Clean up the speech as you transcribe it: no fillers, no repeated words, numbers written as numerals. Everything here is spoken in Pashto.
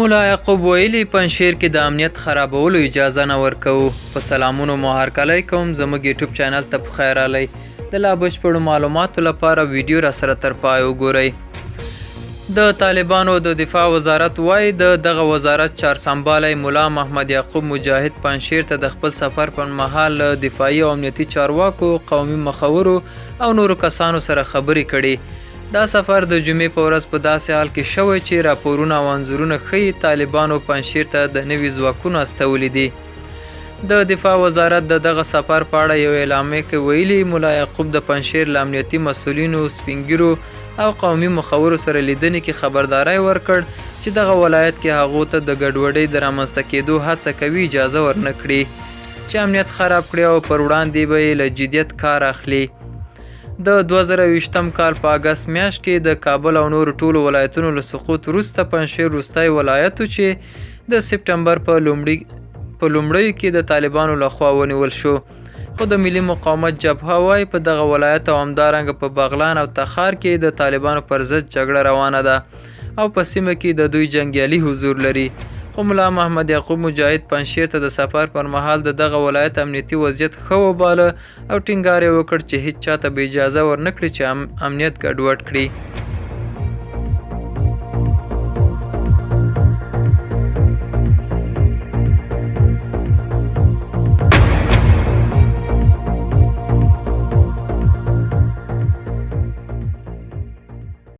مولا یعقوب ویلي پنجشیر کې د امنیت خرابولو اجازه نه ورکوو. په سلامونو مو هرکلی کوم. زموږ یوټیوب چینل ته په خیر راغلی. د لا بشپړو معلوماتو لپاره ویډیو را سره تر پای وګورئ. د طالبانو د دفاع وزارت وایي د دغه وزارت چارسمبالی مولا محمد یعقوب مجاهد پنجشیر ته د خپل سفر پر مهال دفاعي او امنیتي چارواکو، قومي مخورو او نورو کسانو سره خبرې کړي. دا سفر د جمعې په ورځ په داسې حال کې شوی چې راپورونه او انځورونه ښیي طالبانو پنجشیر ته د نوي ځواکونو استولي دي. د دفاع وزارت د دغه سفر په اړه یو اعلامیه کې ویلي مولا یعقوب د پنجشیر له امنیتي مسؤلینو، سپین ږیرو او قومي مخورو سره لیدنې کې خبرداری ورکړ چې دغه ولایت کې هغو ته د ګډوډۍ د رامنځته کېدو هڅه کوي اجازه ورنه کړي چې امنیت خراب کړي او پر وړاندې به یې له جدیت کار اخلي. د 2020 کال په اګست میاشت کې د کابل او نورو ټولو ولایتونو له سقوط وروسته پنجشیر وروستی ولایت و چې د سپټمبر په لومړیو کې د طالبانو لخوا ونیول شو. خو د ملي مقاومت جبهه وایي په دغه ولایت او همدارنګه په بغلان او تخار کې د طالبانو پر ضد جګړه روانه ده او په سیمه کې د دوی جنګیالي حضور لري. خو مولا محمد یعقوب مجاهد پنجشیر ته د سفر پر مهال د دغه ولایت امنیتي وضعیت ښه وباله او ټینګار یې وکړ چې هیڅ چاته به اجازه ورنه کړي چې امنیت ګډوډ کړي.